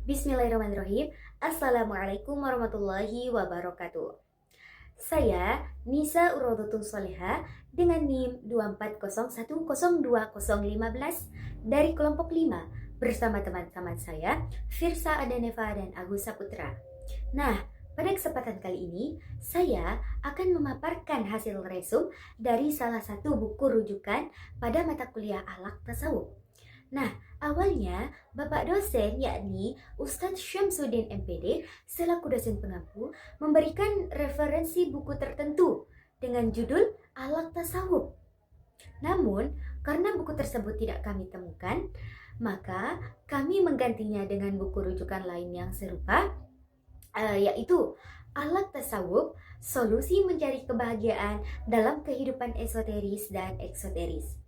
Bismillahirrahmanirrahim. Assalamualaikum warahmatullahi wabarakatuh. Saya Nisa Urodotul Soleha dengan NIM 240102015 dari kelompok 5 bersama teman-teman saya Firsa Adaneva dan Agus Saputra. Nah, pada kesempatan kali ini saya akan memaparkan hasil resum dari salah satu buku rujukan pada mata kuliah Akhlak Tasawuf. Nah, awalnya Bapak dosen yakni Ustadz Syamsuddin MPD selaku dosen pengampu memberikan referensi buku tertentu dengan judul Akhlak Tasawuf. Namun, karena buku tersebut tidak kami temukan, maka kami menggantinya dengan buku rujukan lain yang serupa, yaitu Akhlak Tasawuf, Solusi Mencari Kebahagiaan dalam Kehidupan Esoteris dan Eksoteris.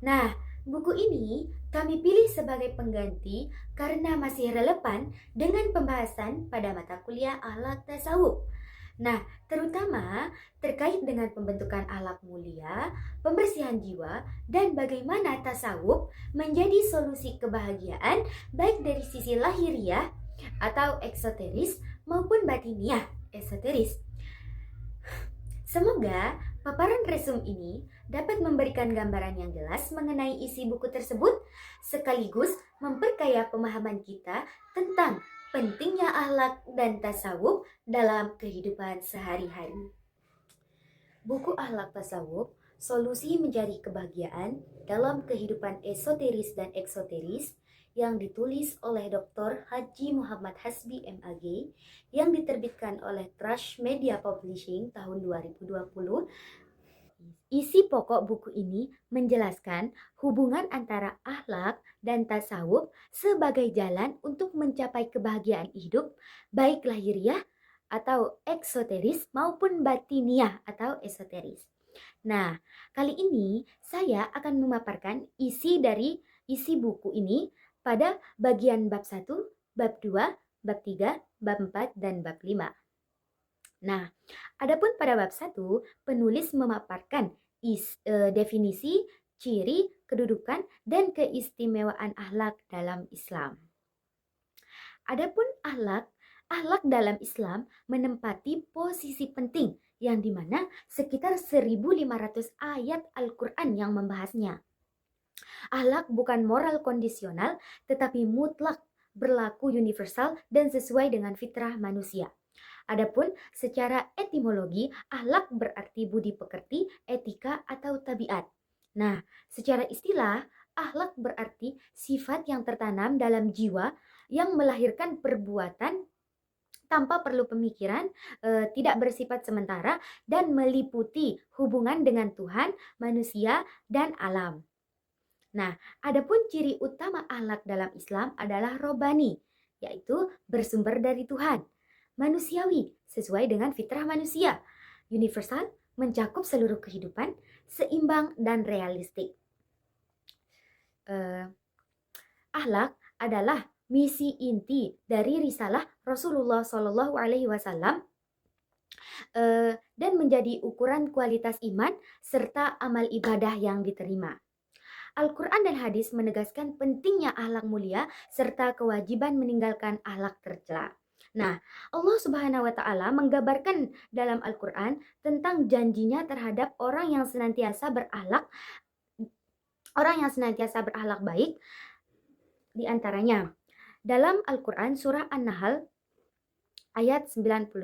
Nah, buku ini kami pilih sebagai pengganti karena masih relevan dengan pembahasan pada mata kuliah Akhlak Tasawuf. Nah, terutama terkait dengan pembentukan akhlak mulia, pembersihan jiwa, dan bagaimana tasawuf menjadi solusi kebahagiaan baik dari sisi lahiriah atau eksoteris maupun batiniah esoteris. Semoga paparan resum ini dapat memberikan gambaran yang jelas mengenai isi buku tersebut, sekaligus memperkaya pemahaman kita tentang pentingnya akhlak dan tasawuf dalam kehidupan sehari-hari. Buku Akhlak Tasawuf, Solusi Mencari Kebahagiaan dalam Kehidupan Esoteris dan Eksoteris yang ditulis oleh Dr. Haji Muhammad Hasbi MAG yang diterbitkan oleh Trush Media Publishing tahun 2020. Isi pokok buku ini menjelaskan hubungan antara akhlak dan tasawuf sebagai jalan untuk mencapai kebahagiaan hidup, baik lahiriah atau eksoteris maupun batiniah atau esoteris. Nah, kali ini saya akan memaparkan isi dari isi buku ini pada bagian bab 1, bab 2, bab 3, bab 4, dan bab 5. Nah, adapun pada bab 1, penulis memaparkan definisi, ciri, kedudukan, dan keistimewaan akhlak dalam Islam. Adapun akhlak dalam Islam menempati posisi penting yang dimana sekitar 1.500 ayat Al-Quran yang membahasnya. Akhlak bukan moral kondisional, tetapi mutlak, berlaku universal dan sesuai dengan fitrah manusia. Adapun secara etimologi, akhlak berarti budi pekerti, etika, atau tabiat. Nah, secara istilah, akhlak berarti sifat yang tertanam dalam jiwa yang melahirkan perbuatan tanpa perlu pemikiran, tidak bersifat sementara, dan meliputi hubungan dengan Tuhan, manusia, dan alam. Nah, adapun ciri utama akhlak dalam Islam adalah robani, yaitu bersumber dari Tuhan. Manusiawi, sesuai dengan fitrah manusia. Universal, mencakup seluruh kehidupan, seimbang dan realistik. Akhlak adalah misi inti dari risalah Rasulullah Shallallahu Alaihi Wasallam dan menjadi ukuran kualitas iman serta amal ibadah yang diterima. Al-Quran dan hadis menegaskan pentingnya akhlak mulia serta kewajiban meninggalkan akhlak tercela. Nah, Allah Subhanahu wa Ta'ala menggambarkan dalam Al-Quran tentang janjinya terhadap orang yang senantiasa berakhlak baik, di antaranya dalam Al-Quran surah An-Nahl ayat 97.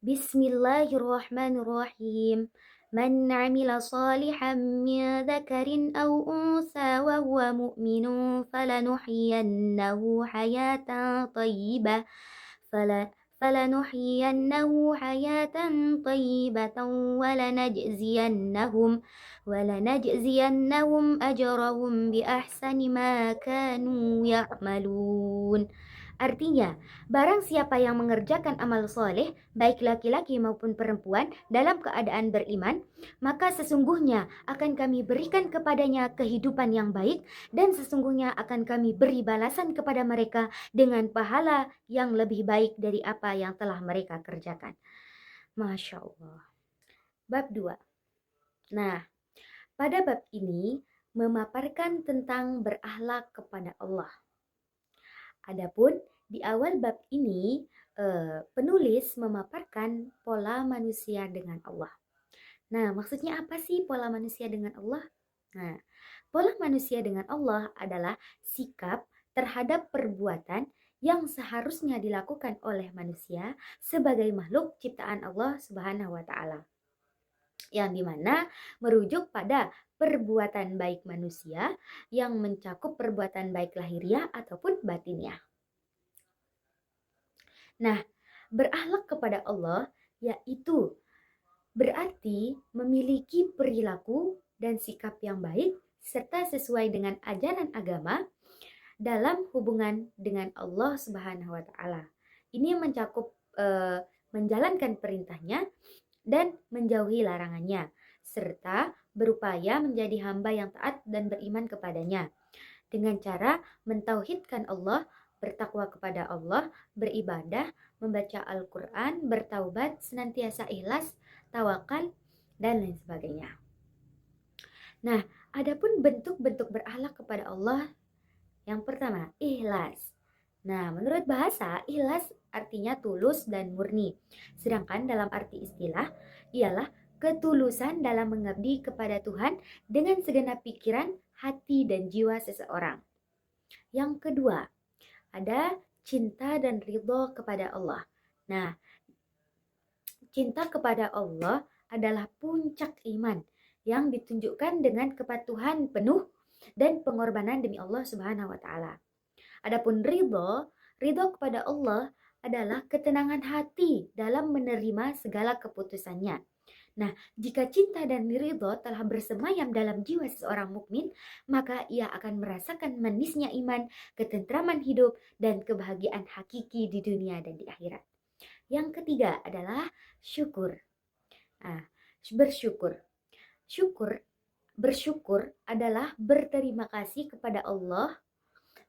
Bismillahirrahmanirrahim. Man 'amila salihan min dzakarin aw unsa wa huwa mu'minun falanuhyiyannahu hayatan thayyibah walanajziyannahum ajrahum bi ahsani ma kanu ya'malun. Artinya, barang siapa yang mengerjakan amal soleh, baik laki-laki maupun perempuan, dalam keadaan beriman, maka sesungguhnya akan kami berikan kepadanya kehidupan yang baik, dan sesungguhnya akan kami beri balasan kepada mereka dengan pahala yang lebih baik dari apa yang telah mereka kerjakan. Masya Allah. Bab 2. Nah, pada bab ini memaparkan tentang berakhlak kepada Allah. Adapun di awal bab ini penulis memaparkan pola manusia dengan Allah. Nah, maksudnya apa sih pola manusia dengan Allah? Nah, pola manusia dengan Allah adalah sikap terhadap perbuatan yang seharusnya dilakukan oleh manusia sebagai makhluk ciptaan Allah Subhanahu wa taala. Yang dimana merujuk pada perbuatan baik manusia yang mencakup perbuatan baik lahiriah ataupun batiniah. Nah, berakhlak kepada Allah yaitu berarti memiliki perilaku dan sikap yang baik serta sesuai dengan ajaran agama dalam hubungan dengan Allah Subhanahu wa taala. Ini mencakup menjalankan perintahnya dan menjauhi larangannya serta berupaya menjadi hamba yang taat dan beriman kepadanya dengan cara mentauhidkan Allah, bertakwa kepada Allah, beribadah, membaca Al-Quran, bertaubat, senantiasa ikhlas, tawakal, dan lain sebagainya. Nah, adapun bentuk-bentuk berakhlak kepada Allah, yang pertama, ikhlas. Nah, menurut bahasa, ikhlas artinya tulus dan murni. Sedangkan dalam arti istilah, ialah ketulusan dalam mengabdi kepada Tuhan dengan segenap pikiran, hati, dan jiwa seseorang. Yang kedua, ada cinta dan ridho kepada Allah. Nah, cinta kepada Allah adalah puncak iman yang ditunjukkan dengan kepatuhan penuh dan pengorbanan demi Allah Subhanahu wa taala. Adapun ridho kepada Allah adalah ketenangan hati dalam menerima segala keputusannya. Nah, jika cinta dan ridho telah bersemayam dalam jiwa seseorang mukmin, maka ia akan merasakan manisnya iman, ketentraman hidup, dan kebahagiaan hakiki di dunia dan di akhirat. Yang ketiga adalah syukur. Nah, bersyukur adalah berterima kasih kepada Allah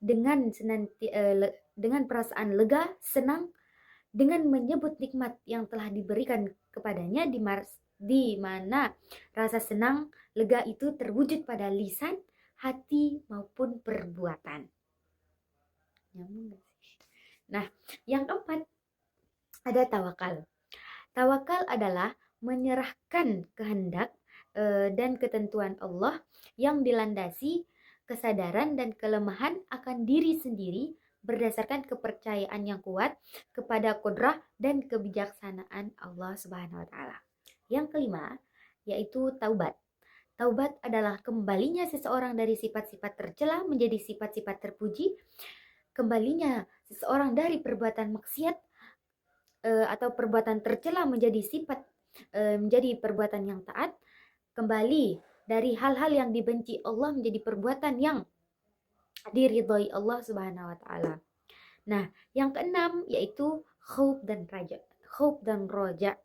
dengan perasaan lega, senang, dengan menyebut nikmat yang telah diberikan kepadanya di mana rasa senang, lega itu terwujud pada lisan, hati, maupun perbuatan. Nah, yang keempat ada tawakal. Tawakal adalah menyerahkan kehendak dan ketentuan Allah yang dilandasi kesadaran dan kelemahan akan diri sendiri berdasarkan kepercayaan yang kuat kepada kudrah dan kebijaksanaan Allah Subhanahu wa taala. Yang kelima yaitu taubat. Taubat adalah kembalinya seseorang dari sifat-sifat tercela menjadi sifat-sifat terpuji, kembalinya seseorang dari perbuatan maksiat atau perbuatan tercela menjadi menjadi perbuatan yang taat, kembali dari hal-hal yang dibenci Allah menjadi perbuatan yang diridhoi Allah Subhanahu wa taala. Nah, yang keenam yaitu khauf dan roja.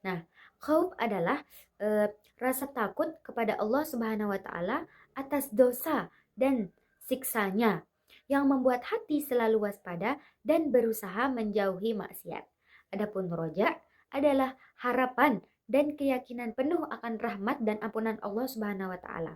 Nah, khauf adalah rasa takut kepada Allah Subhanahu wa taala atas dosa dan siksanya yang membuat hati selalu waspada dan berusaha menjauhi maksiat. Adapun roja adalah harapan dan keyakinan penuh akan rahmat dan ampunan Allah Subhanahu wa taala.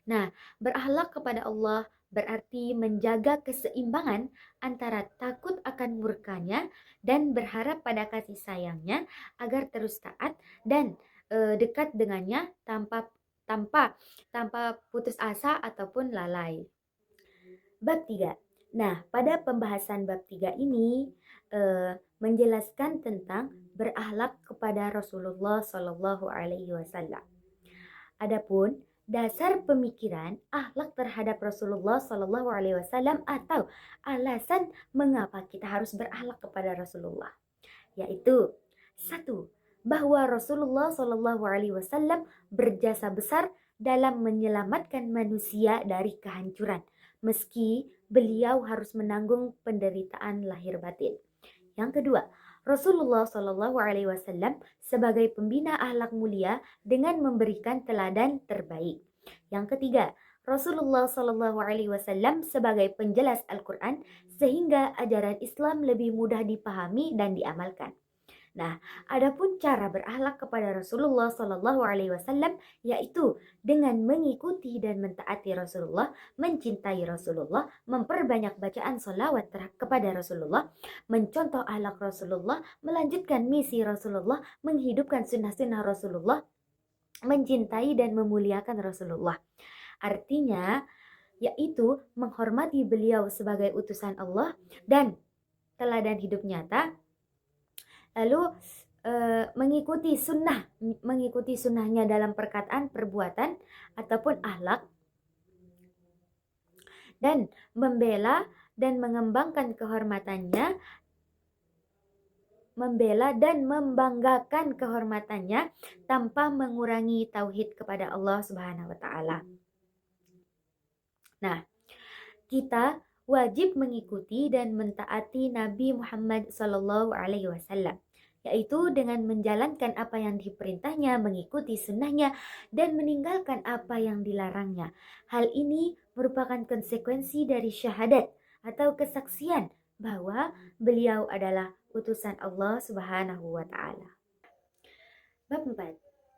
Nah, berakhlak kepada Allah berarti menjaga keseimbangan antara takut akan murkanya dan berharap pada kasih sayangnya agar terus taat dan dekat dengannya tanpa putus asa ataupun lalai. Bab 3. Nah, pada pembahasan bab 3 ini menjelaskan tentang berakhlak kepada Rasulullah Shallallahu alaihi wasallam. Adapun dasar pemikiran akhlak terhadap Rasulullah Shallallahu alaihi wasallam atau alasan mengapa kita harus berakhlak kepada Rasulullah, yaitu 1. Bahwa Rasulullah Shallallahu alaihi wasallam berjasa besar dalam menyelamatkan manusia dari kehancuran meski beliau harus menanggung penderitaan lahir batin. Yang kedua, Rasulullah Shallallahu alaihi wasallam sebagai pembina akhlak mulia dengan memberikan teladan terbaik. Yang ketiga, Rasulullah Shallallahu alaihi wasallam sebagai penjelas Al-Qur'an sehingga ajaran Islam lebih mudah dipahami dan diamalkan. Nah, adapun cara berakhlak kepada Rasulullah Shallallahu Alaihi Wasallam yaitu dengan mengikuti dan mentaati Rasulullah, mencintai Rasulullah, memperbanyak bacaan sholawat kepada Rasulullah, mencontoh akhlak Rasulullah, melanjutkan misi Rasulullah, menghidupkan sunnah-sunnah Rasulullah, mencintai dan memuliakan Rasulullah. Artinya, yaitu menghormati beliau sebagai utusan Allah dan teladan hidup nyata, lalu mengikuti sunnahnya dalam perkataan, perbuatan, ataupun akhlak, dan membela dan mengembangkan kehormatannya, membela dan membanggakan kehormatannya tanpa mengurangi tauhid kepada Allah Subhanahu wa taala. Nah, kita wajib mengikuti dan mentaati Nabi Muhammad sallallahu alaihi wasallam, yaitu dengan menjalankan apa yang diperintahnya, mengikuti sunnahnya, dan meninggalkan apa yang dilarangnya. Hal ini merupakan konsekuensi dari syahadat atau kesaksian bahwa beliau adalah utusan Allah Subhanahu wa taala. Bab 4.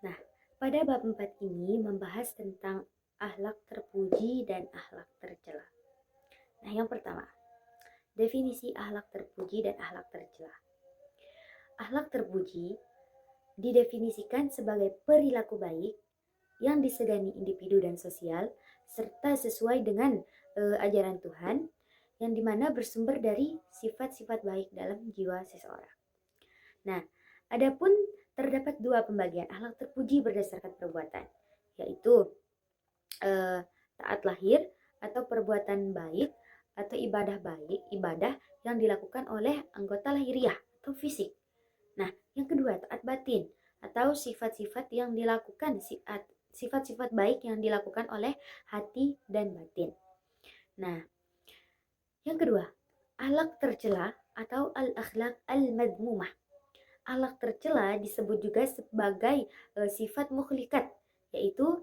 Nah, pada bab 4 ini membahas tentang akhlak terpuji dan akhlak tercela. Nah, yang pertama, definisi akhlak terpuji dan akhlak tercela. Akhlak terpuji didefinisikan sebagai perilaku baik yang disegani individu dan sosial serta sesuai dengan ajaran Tuhan, yang dimana bersumber dari sifat-sifat baik dalam jiwa seseorang. Nah, adapun terdapat dua pembagian akhlak terpuji berdasarkan perbuatan, yaitu taat lahir atau perbuatan baik atau ibadah yang dilakukan oleh anggota lahiriah atau fisik. Nah, yang kedua taat batin atau sifat-sifat baik yang dilakukan oleh hati dan batin. Nah, yang kedua, akhlak tercela atau al-akhlak al-madmumah. Akhlak tercela disebut juga sebagai sifat mukhlikat, yaitu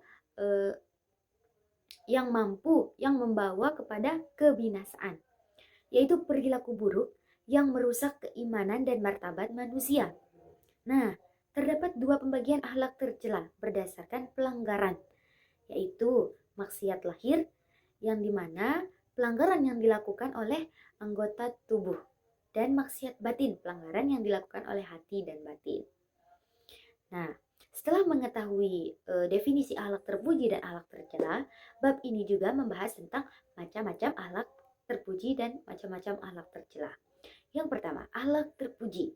yang membawa kepada kebinasaan, yaitu perilaku buruk yang merusak keimanan dan martabat manusia. Nah, terdapat dua pembagian akhlak tercela berdasarkan pelanggaran, yaitu maksiat lahir, yang dimana pelanggaran yang dilakukan oleh anggota tubuh, dan maksiat batin, pelanggaran yang dilakukan oleh hati dan batin. Nah, setelah mengetahui definisi akhlak terpuji dan akhlak tercela, bab ini juga membahas tentang macam-macam akhlak terpuji dan macam-macam akhlak tercela. Yang pertama, akhlak terpuji.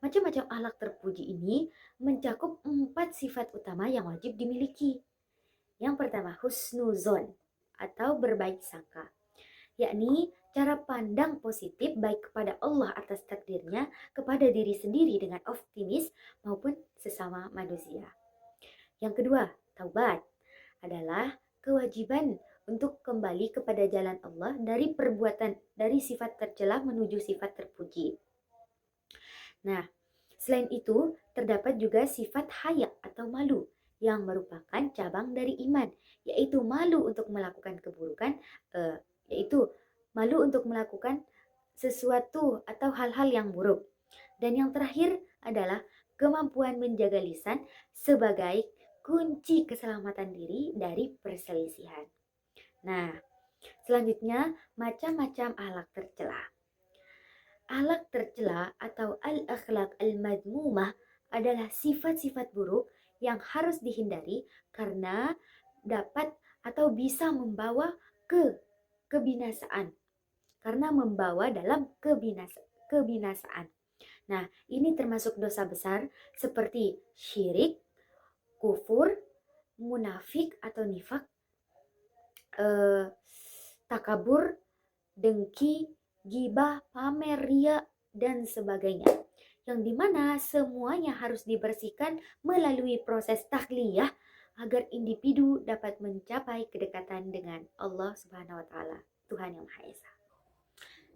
Macam-macam akhlak terpuji ini mencakup 4 sifat utama yang wajib dimiliki. Yang pertama, husnuzon atau berbaik sangka, yakni cara pandang positif baik kepada Allah atas takdirnya, kepada diri sendiri dengan optimis maupun sesama manusia. Yang kedua, taubat adalah kewajiban untuk kembali kepada jalan Allah dari sifat tercela menuju sifat terpuji. Nah, selain itu terdapat juga sifat haya atau malu yang merupakan cabang dari iman, yaitu malu untuk melakukan keburukan, yaitu malu untuk melakukan sesuatu atau hal-hal yang buruk. Dan yang terakhir adalah kemampuan menjaga lisan sebagai kunci keselamatan diri dari perselisihan. Nah, selanjutnya macam-macam akhlak tercela. Akhlak tercela atau al-akhlak al-madmumah adalah sifat-sifat buruk yang harus dihindari karena dapat atau bisa membawa kebinasaan. Karena membawa dalam kebinasaan. Nah, ini termasuk dosa besar seperti syirik, kufur, munafik atau nifak, takabur, dengki, gibah, pamer, ria, dan sebagainya. Yang dimana semuanya harus dibersihkan melalui proses takhliyah agar individu dapat mencapai kedekatan dengan Allah Subhanahu wa taala, Tuhan yang Maha Esa.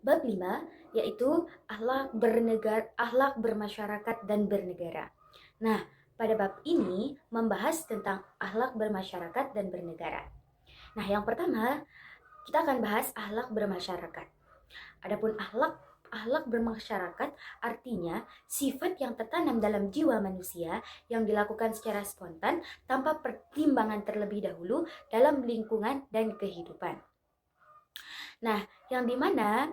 Bab 5 yaitu akhlak bermasyarakat dan bernegara. Nah, pada bab ini membahas tentang akhlak bermasyarakat dan bernegara. Nah, yang pertama kita akan bahas akhlak bermasyarakat. Adapun akhlak akhlak bermasyarakat artinya sifat yang tertanam dalam jiwa manusia yang dilakukan secara spontan tanpa pertimbangan terlebih dahulu dalam lingkungan dan kehidupan. Nah, yang dimana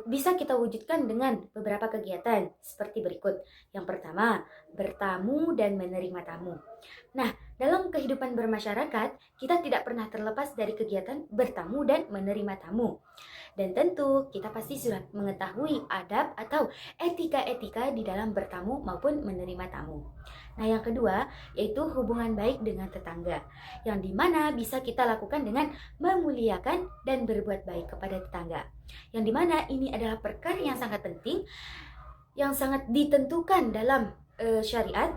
bisa kita wujudkan dengan beberapa kegiatan seperti berikut. Yang pertama, bertamu dan menerima tamu. Nah, dalam kehidupan bermasyarakat, kita tidak pernah terlepas dari kegiatan bertamu dan menerima tamu. Dan tentu kita pasti sudah mengetahui adab atau etika-etika di dalam bertamu maupun menerima tamu. Nah, yang kedua yaitu hubungan baik dengan tetangga, yang dimana bisa kita lakukan dengan memuliakan dan berbuat baik kepada tetangga. Yang dimana ini adalah perkara yang sangat penting, yang sangat ditentukan dalam syariat,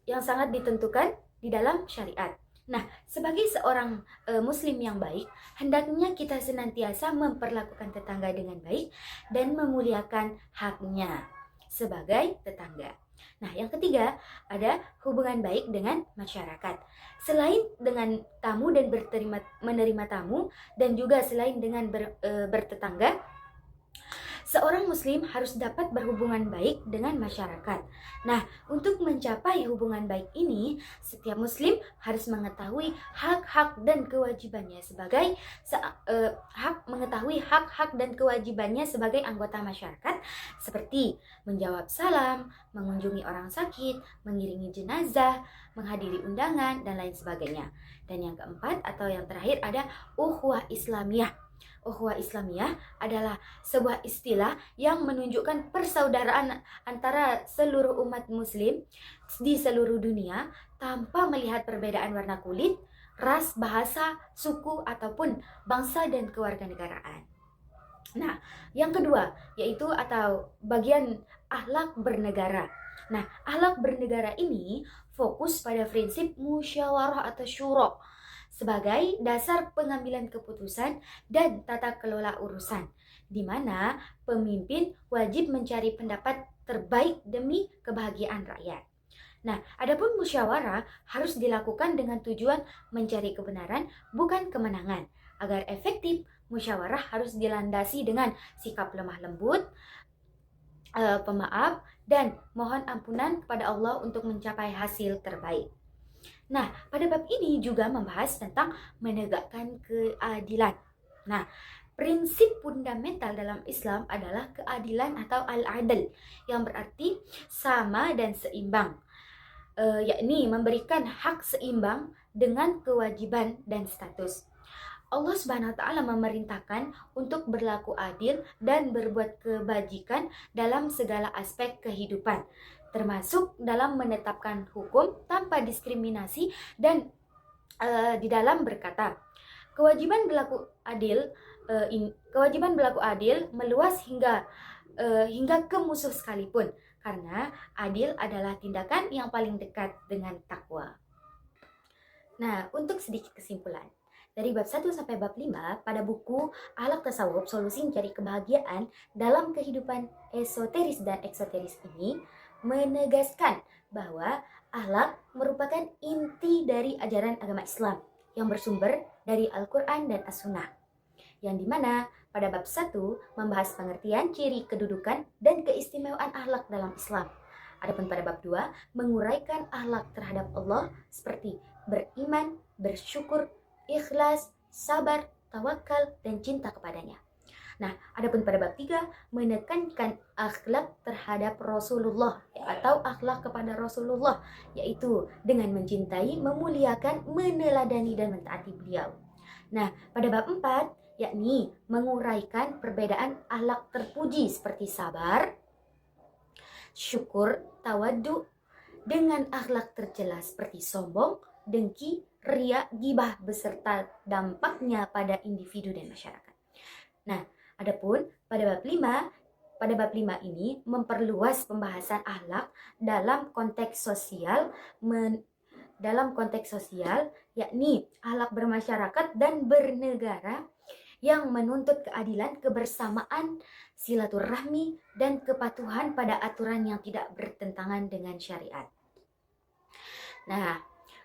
yang sangat ditentukan di dalam syariat. Nah, sebagai seorang muslim yang baik, hendaknya kita senantiasa memperlakukan tetangga dengan baik dan memuliakan haknya sebagai tetangga. Nah, yang ketiga ada hubungan baik dengan masyarakat. Selain dengan tamu dan menerima tamu, dan juga selain dengan bertetangga, seorang muslim harus dapat berhubungan baik dengan masyarakat. Nah, untuk mencapai hubungan baik ini, setiap muslim harus mengetahui hak-hak dan kewajibannya sebagai sebagai anggota masyarakat, seperti menjawab salam, mengunjungi orang sakit, mengiringi jenazah, menghadiri undangan, dan lain sebagainya. Dan yang keempat atau yang terakhir ada ukhuwah Islamiyah. Ukhuwah Islamiyah adalah sebuah istilah yang menunjukkan persaudaraan antara seluruh umat muslim di seluruh dunia tanpa melihat perbedaan warna kulit, ras, bahasa, suku, ataupun bangsa dan kewarganegaraan. Nah, yang kedua yaitu atau bagian akhlak bernegara. Nah, akhlak bernegara ini fokus pada prinsip musyawarah atau syura sebagai dasar pengambilan keputusan dan tata kelola urusan, di mana pemimpin wajib mencari pendapat terbaik demi kebahagiaan rakyat. Nah, adapun musyawarah harus dilakukan dengan tujuan mencari kebenaran, bukan kemenangan. Agar efektif, musyawarah harus dilandasi dengan sikap lemah lembut, pemaaf, dan mohon ampunan kepada Allah untuk mencapai hasil terbaik. Nah, pada bab ini juga membahas tentang menegakkan keadilan. Nah, prinsip fundamental dalam Islam adalah keadilan atau al-adl, yang berarti sama dan seimbang, yakni memberikan hak seimbang dengan kewajiban dan status. Allah Subhanahu wa taala memerintahkan untuk berlaku adil dan berbuat kebajikan dalam segala aspek kehidupan, termasuk dalam menetapkan hukum tanpa diskriminasi dan di dalam berkata. Kewajiban berlaku adil meluas hingga ke musuh sekalipun, karena adil adalah tindakan yang paling dekat dengan takwa. Nah, untuk sedikit kesimpulan. Dari bab 1 sampai bab 5 pada buku Akhlak Tasawuf, Solusi Mencari Kebahagiaan dalam Kehidupan Esoteris dan Eksoteris ini menegaskan bahwa akhlak merupakan inti dari ajaran agama Islam yang bersumber dari Al-Quran dan As-Sunnah. Yang dimana pada bab 1 membahas pengertian, ciri, kedudukan, dan keistimewaan akhlak dalam Islam. Adapun pada bab 2 menguraikan akhlak terhadap Allah seperti beriman, bersyukur, ikhlas, sabar, tawakal, dan cinta kepadanya. Nah, adapun pada bab 3 menekankan akhlak terhadap Rasulullah atau akhlak kepada Rasulullah, yaitu dengan mencintai, memuliakan, meneladani, dan mentaati beliau. Nah, pada bab 4 yakni menguraikan perbedaan akhlak terpuji seperti sabar, syukur, tawaddu, dengan akhlak tercela seperti sombong, dengki, riya, gibah beserta dampaknya pada individu dan masyarakat. Nah, adapun pada bab 5 ini memperluas pembahasan akhlak dalam konteks sosial yakni akhlak bermasyarakat dan bernegara yang menuntut keadilan, kebersamaan, silaturahmi, dan kepatuhan pada aturan yang tidak bertentangan dengan syariat. Nah,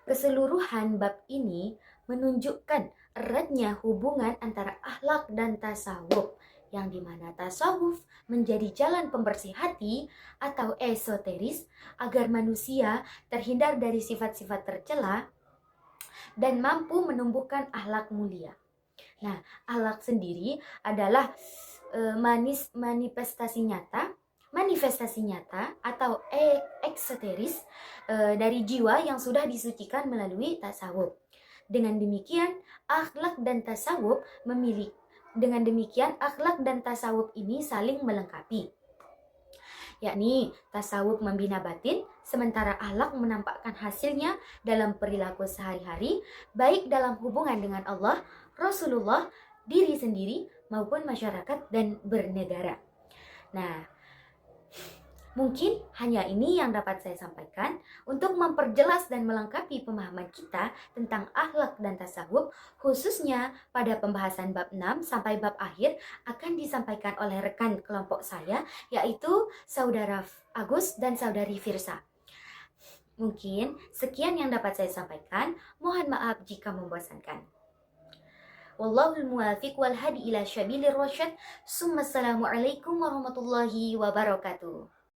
keseluruhan bab ini menunjukkan eratnya hubungan antara akhlak dan tasawuf, yang dimana tasawuf menjadi jalan pembersih hati atau esoteris agar manusia terhindar dari sifat-sifat tercela dan mampu menumbuhkan akhlak mulia. Nah, akhlak sendiri adalah manifestasi nyata atau eksoteris dari jiwa yang sudah disucikan melalui tasawuf. Dengan demikian, akhlak dan tasawuf ini saling melengkapi. Yakni tasawuf membina batin, sementara akhlak menampakkan hasilnya dalam perilaku sehari-hari, baik dalam hubungan dengan Allah, Rasulullah, diri sendiri, maupun masyarakat dan bernegara. Nah, mungkin hanya ini yang dapat saya sampaikan untuk memperjelas dan melengkapi pemahaman kita tentang akhlak dan tasawuf, khususnya pada pembahasan bab 6 sampai bab akhir akan disampaikan oleh rekan kelompok saya, yaitu Saudara Agus dan Saudari Firsa. Mungkin sekian yang dapat saya sampaikan, mohon maaf jika membosankan. Wallahul muwafiq wal hadi ila syabilir rasyad. Assalamualaikum warahmatullahi wabarakatuh.